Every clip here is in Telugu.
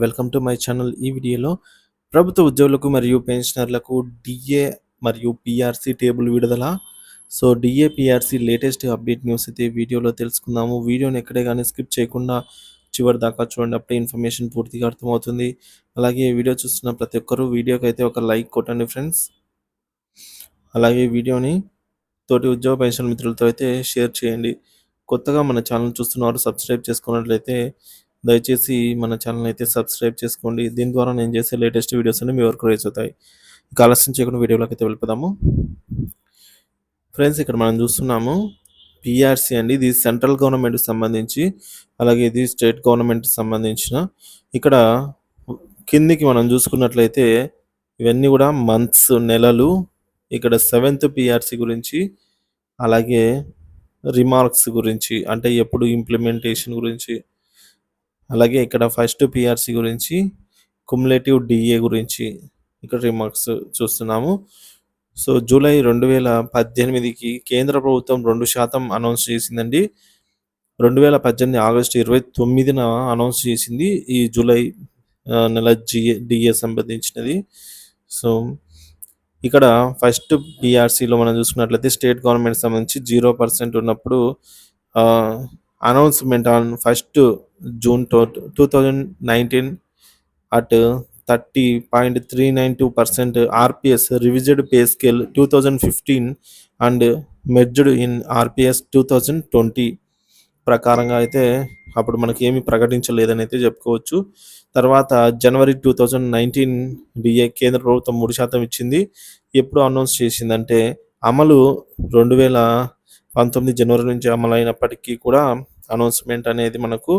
Welcome to my channel. ఈ వీడియోలో ప్రభుత్వ ఉద్యోగులకు మరియు పెన్షనర్లకు డిఏ మరియు పిఆర్సీ టేబుల్ విడుదల. So DA PRC latest update news అయితే వీడియోలో తెలుసుకుందాము. వీడియోని ఎక్కడే కానీ స్కిప్ చేయకుండా చివరి దాకా చూడండి, అప్పుడే ఇన్ఫర్మేషన్ పూర్తిగా అర్థమవుతుంది. అలాగే వీడియో చూస్తున్న ప్రతి ఒక్కరూ వీడియోకి అయితే ఒక లైక్ కొట్టండి ఫ్రెండ్స్. అలాగే వీడియోని తోటి ఉద్యోగ పెన్షన్ మిత్రులతో అయితే షేర్ చేయండి. కొత్తగా మన ఛానల్ చూస్తున్నవారు సబ్స్క్రైబ్ చేసుకున్నట్లయితే దయచేసి మన ఛానల్ అయితే సబ్స్క్రైబ్ చేసుకోండి. దీని ద్వారా నేను చేసే లేటెస్ట్ వీడియోస్ అన్ని మీ వరకు రీచ్ అవుతాయి. ఇక ఆలస్యం చేయకుండా వీడియోలోకి అయితే వెళ్ళిపోదాము. ఫ్రెండ్స్, ఇక్కడ మనం చూస్తున్నాము పిఆర్సీ అండి. ఇది సెంట్రల్ గవర్నమెంట్కి సంబంధించి, అలాగే ఇది స్టేట్ గవర్నమెంట్కి సంబంధించిన. ఇక్కడ కిందికి మనం చూసుకున్నట్లయితే ఇవన్నీ కూడా మంత్స్, నెలలు. ఇక్కడ 7th పిఆర్సీ గురించి, అలాగే రిమార్క్స్ గురించి, అంటే ఎప్పుడు ఇంప్లిమెంటేషన్ గురించి, అలాగే ఇక్కడ ఫస్ట్ పిఆర్సీ గురించి, కుములేటివ్ డిఏ గురించి ఇక్కడ రిమార్క్స్ చూస్తున్నాము. సో జూలై 2018కి కేంద్ర ప్రభుత్వం 2% అనౌన్స్ చేసిందండి. 2018 ఆగస్టు 29న అనౌన్స్ చేసింది ఈ జూలై నెల డిఏ సంబంధించినది. సో ఇక్కడ ఫస్ట్ పిఆర్సీలో మనం చూసుకున్నట్లయితే స్టేట్ గవర్నమెంట్ సంబంధించి 0% ఉన్నప్పుడు announcement on 1st June 2019 at 30.392% RPS revised pay scale 2015 and merged in RPS 2020 ప్రకారంగా అయితే అప్పుడు మనకి ఏమి ప్రకటించలేదని అయితే చెప్పుకోవచ్చు. తర్వాత జనవరి 2019 డిఏ కేంద్ర ప్రభుత్వం 3% ఇచ్చింది. ఎప్పుడు అనౌన్స్ చేసిందంటే అమలు 2019 జనవరి నుంచి అమలు అయినప్పటికీ కూడా అనౌన్స్మెంట్ అనేది మనకు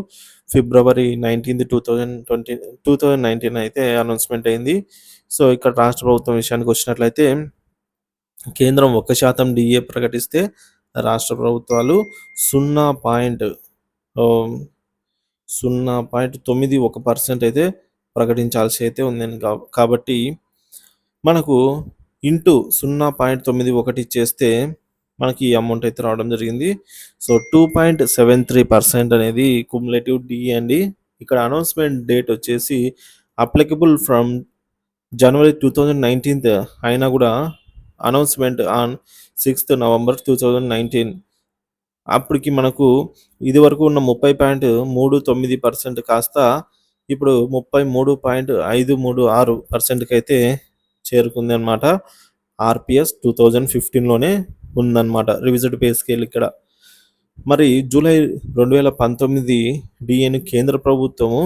ఫిబ్రవరి 19, 2019 అయితే అనౌన్స్మెంట్ అయింది. సో ఇక్కడ రాష్ట్ర ప్రభుత్వం విషయానికి వచ్చినట్లయితే కేంద్రం 1% డిఏ ప్రకటిస్తే రాష్ట్ర ప్రభుత్వాలు 0.91% అయితే ప్రకటించాల్సి అయితే ఉందని కాబట్టి మనకు ఇంటూ 0.91 చేస్తే మనకి ఈ అమౌంట్ అయితే రావడం జరిగింది. సో 2.73% అనేది కుములేటివ్ డిఏ అండి. ఇక్కడ అనౌన్స్మెంట్ డేట్ వచ్చేసి అప్లికబుల్ ఫ్రమ్ జనవరి 2019 అయినా కూడా అనౌన్స్మెంట్ ఆన్ 6th November 2019. అప్పటికి మనకు ఇది వరకు ఉన్న 30.39% కాస్త ఇప్పుడు 33.536%కి అయితే చేరుకుంది అనమాట. ఆర్పిఎస్ 2015లోనే ఉందన్నమాట రివిజడ్ పే స్కేల్ ఇక్కడ. మరి జూలై 2019 డిఏని కేంద్ర ప్రభుత్వము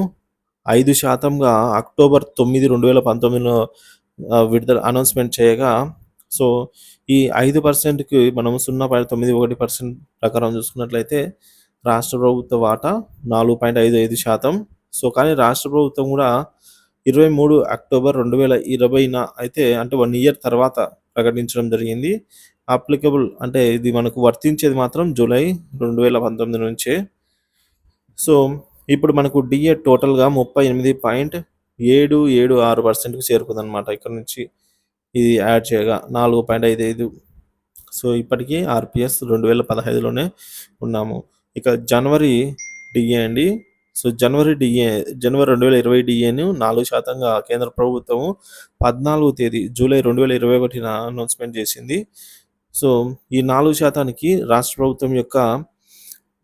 5%గా అక్టోబర్ 9, 2019లో విడుదల అనౌన్స్మెంట్ చేయగా, సో ఈ 5%కి మనం 0.91% ప్రకారం చూసుకున్నట్లయితే రాష్ట్ర ప్రభుత్వ వాటా 4.55%. సో కానీ రాష్ట్ర ప్రభుత్వం కూడా 23 అక్టోబర్ 2020న అయితే, అంటే 1 year తర్వాత ప్రకటించడం జరిగింది. అప్లికబుల్ అంటే ఇది మనకు వర్తించేది మాత్రం జూలై 2019 నుంచే. సో ఇప్పుడు మనకు డిఏ టోటల్గా 38.776%కి చేరుకుందనమాట. ఇక్కడ నుంచి ఇది యాడ్ చేయగా 4.55. సో ఇప్పటికీ ఆర్పిఎస్ 2015లోనే ఉన్నాము. ఇక జనవరి డిఏ అండి. సో జనవరి 2020 డిఏను 4%గా కేంద్ర ప్రభుత్వం 14వ తేదీ జూలై 2021న అనౌన్స్మెంట్ చేసింది. సో ఈ 4%కి రాష్ట్ర ప్రభుత్వం యొక్క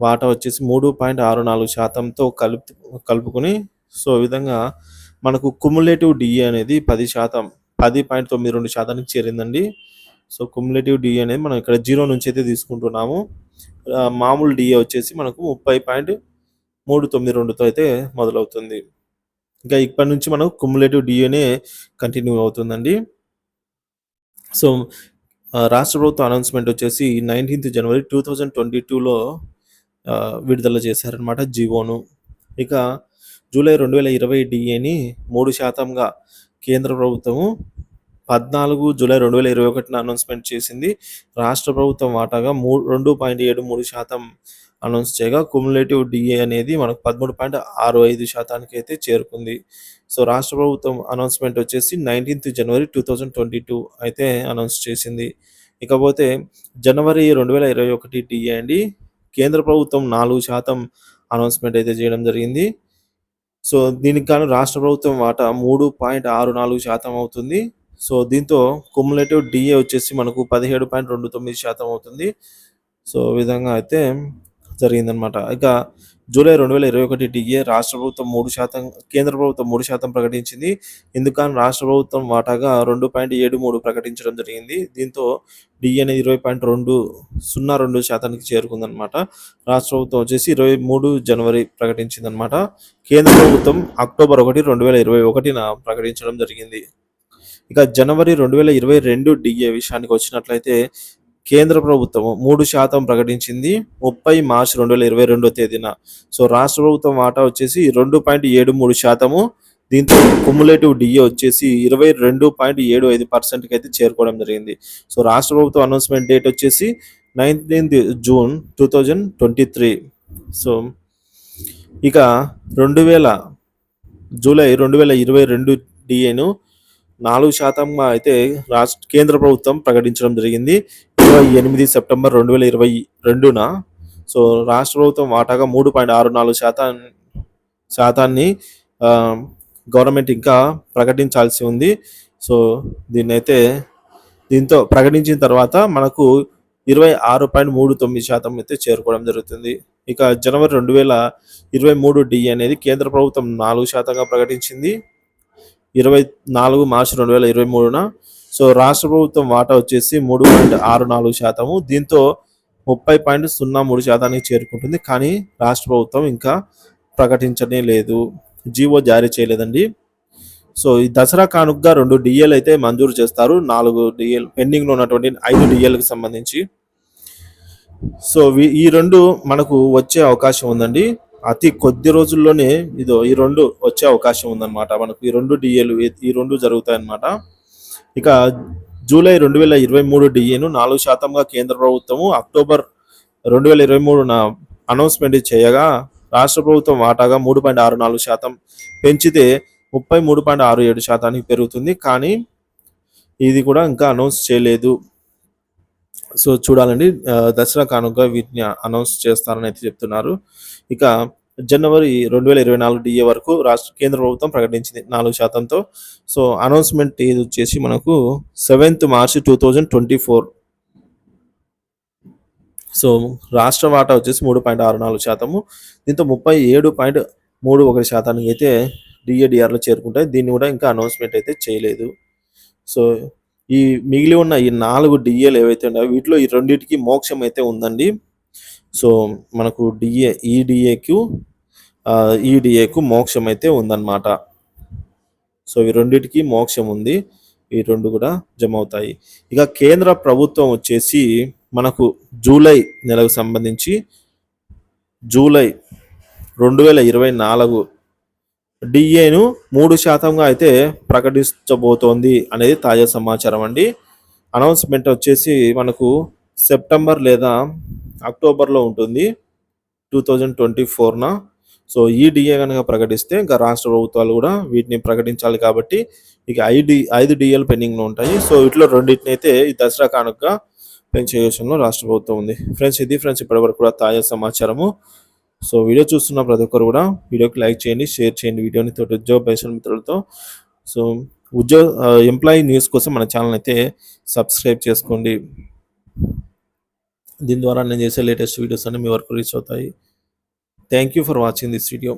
వాటా వచ్చేసి 3.64%తో కలుపుకొని, సో ఈ విధంగా మనకు కుములేటివ్ డిఏ అనేది 10.92%కి చేరిందండి. సో కుములేటివ్ డిఏ అనేది మనం ఇక్కడ 0 నుంచి అయితే తీసుకుంటున్నాము. మామూలు డిఏ వచ్చేసి మనకు 30.392తో అయితే మొదలవుతుంది. ఇంకా ఇప్పటి నుంచి మనం కుములేటివ్ డిఏనే కంటిన్యూ అవుతుందండి. సో రాష్ట్ర ప్రభుత్వ అనౌన్స్మెంట్ వచ్చేసి 19th January 2022లో విడుదల చేశారనమాట జీవోను. ఇక జూలై 2020 డిఏని 3%గా కేంద్ర ప్రభుత్వము 14 జూలై 2021న అనౌన్స్మెంట్ చేసింది. రాష్ట్ర ప్రభుత్వం వాటాగా 2.73% అనౌన్స్ చేయగా కుములేటివ్ డిఏ అనేది మనకు 13.65%కి అయితే చేరుకుంది. సో రాష్ట్ర ప్రభుత్వం అనౌన్స్మెంట్ వచ్చేసి 19th January 2022 అయితే అనౌన్స్ చేసింది. ఇకపోతే జనవరి 2021 డిఏ అండి. కేంద్ర ప్రభుత్వం 4% అనౌన్స్మెంట్ అయితే చేయడం జరిగింది. సో, దీనికి గాను రాష్ట్ర ప్రభుత్వం వాటా 3.64% అవుతుంది. సో, దీంతో క్యుములేటివ్ డీఏ వచ్చేసి మనకు 17.29% అవుతుంది. సో, ఈ విధంగా అయితే జరిగిందనమాట. ఇక జూలై 2021 డీఏ రాష్ట్ర ప్రభుత్వం 3%, కేంద్ర ప్రభుత్వం 3% ప్రకటించింది. ఇందుకు గాను రాష్ట్ర ప్రభుత్వం వాటాగా 2.73 ప్రకటించడం జరిగింది. దీంతో డీఏ అనేది 20.202% చేరుకుందనమాట. రాష్ట్ర ప్రభుత్వం వచ్చేసి 23 జనవరి ప్రకటించిందనమాట. కేంద్ర ప్రభుత్వం అక్టోబర్ 1, 2021న ప్రకటించడం జరిగింది. ఇక జనవరి 2022 డీఏ విషయానికి వచ్చినట్లయితే కేంద్ర ప్రభుత్వం 3% ప్రకటించింది 30 మార్చి 2022 తేదీన. సో, రాష్ట్ర ప్రభుత్వం వాటా వచ్చేసి 2.73%. దీంతో క్యుములేటివ్ డీఏ వచ్చేసి 22.75%కి అయితే చేరుకోవడం జరిగింది. సో, రాష్ట్ర ప్రభుత్వం అనౌన్స్‌మెంట్ డేట్ వచ్చేసి 19థ్ జూన్ 2023. సో, ఇక 2000 జూలై 2022 డీఏను 4%గా అయితే కేంద్ర ప్రభుత్వం ప్రకటించడం జరిగింది. 28 సెప్టెంబర్ 2022న. సో, రాష్ట్ర ప్రభుత్వం వాటాగా 3.64% గవర్నమెంట్ ఇంకా ప్రకటించాల్సి ఉంది. సో, దీంతో ప్రకటించిన తర్వాత మనకు 26.39% అయితే చేరుకోవడం జరుగుతుంది. ఇక జనవరి 2023 డీఏ అనేది కేంద్ర ప్రభుత్వం 4%గా ప్రకటించింది 24 మార్చి 2023న. సో, రాష్ట్ర ప్రభుత్వం వాటా వచ్చేసి 3.64%. దీంతో 30.03%కి చేరుకుంటుంది. కానీ రాష్ట్ర ప్రభుత్వం ఇంకా ప్రకటించనే లేదు. జీవో జారీ చేయలేదండి. సో, ఈ దసరా కానుకగా 2 డీఏలు అయితే మంజూరు చేస్తారు. 4 డీఏలు పెండింగ్‌లో ఉన్నటువంటి 5 డీఏలకు సంబంధించి. సో, ఈ 2 మనకు వచ్చే అవకాశం ఉందండి. అతి కొద్ది రోజుల్లోనే ఈ 2 వచ్చే అవకాశం ఉందన్నమాట. మనకు ఈ 2 డీఏలు ఈ 2 జరుగుతాయన్నమాట. ఇక జూలై 2023 డీఏను 4%గా కేంద్ర ప్రభుత్వము అక్టోబర్ 2023న అనౌన్స్‌మెంట్ చేయగా రాష్ట్ర ప్రభుత్వం వాటాగా 3.64% పెంచితే 33.67%కి పెరుగుతుంది. కానీ ఇది కూడా ఇంకా అనౌన్స్ చేయలేదు. సో, చూడాలండి. దసరా కానుకగా వీటిని అనౌన్స్ చేస్తారని అయితే చెప్తున్నారు. ఇక జనవరి 2024 డీఏ వరకు కేంద్ర ప్రభుత్వం ప్రకటించింది 4%తో. సో, అనౌన్స్‌మెంట్ ఇది వచ్చేసి మనకు 7th మార్చి 2024. సో, రాష్ట్ర వాటా వచ్చేసి 3.64%. దీంతో 37.31% అయితే డీఏడీఆర్‌లో చేరుకుంటాయి. దీన్ని కూడా ఇంకా అనౌన్స్‌మెంట్ అయితే చేయలేదు. సో, ఈ మిగిలి ఉన్న ఈ 4 డీఏలు ఏవైతే ఉన్నాయో వీటిలో ఈ రెండిటికి మోక్షం అయితే ఉందండి. సో, మనకు ఈ డీఏకు మోక్షం అయితే ఉందన్నమాట. సో, ఈ రెండిటికి మోక్షం ఉంది. ఈ 2 కూడా జమ అవుతాయి. ఇక కేంద్ర ప్రభుత్వం వచ్చేసి మనకు జూలై నెలకు సంబంధించి జూలై 2024 డీఏను 3%గా అయితే ప్రకటించబోతోంది అనేది తాజా సమాచారం అండి. అనౌన్స్‌మెంట్ వచ్చేసి మనకు సెప్టెంబర్ లేదా అక్టోబర్‌లో ఉంటుంది 2024న. సో, ఈ డీఏ కనుక ప్రకటిస్తే ఇంకా రాష్ట్ర ప్రభుత్వాలు కూడా వీటిని ప్రకటించాలి కాబట్టి ఇక 5 డీఏలు పెండింగ్‌లో ఉంటాయి. సో, వీటిలో రెండింటిని అయితే ఈ దసరా కానుకగా పెంచే యోచనలో రాష్ట్ర ప్రభుత్వం ఉంది. ఫ్రెండ్స్, ఇది ఇప్పటివరకు కూడా తాజా సమాచారము. సో, వీడియో చూస్తున్న ప్రతి ఒక్కరు కూడా వీడియోకి లైక్ చేయండి, షేర్ చేయండి వీడియోని తోటి ఉద్యోగ బయలుదేరే మిత్రులతో. సో, ఎంప్లాయీ న్యూస్ కోసం మన ఛానల్ అయితే సబ్స్క్రైబ్ చేసుకోండి. దీని ద్వారా నేను చేసే లేటెస్ట్ వీడియోస్ అన్ని మీ వరకు రీచ్ అవుతాయి. Thank you for watching this video.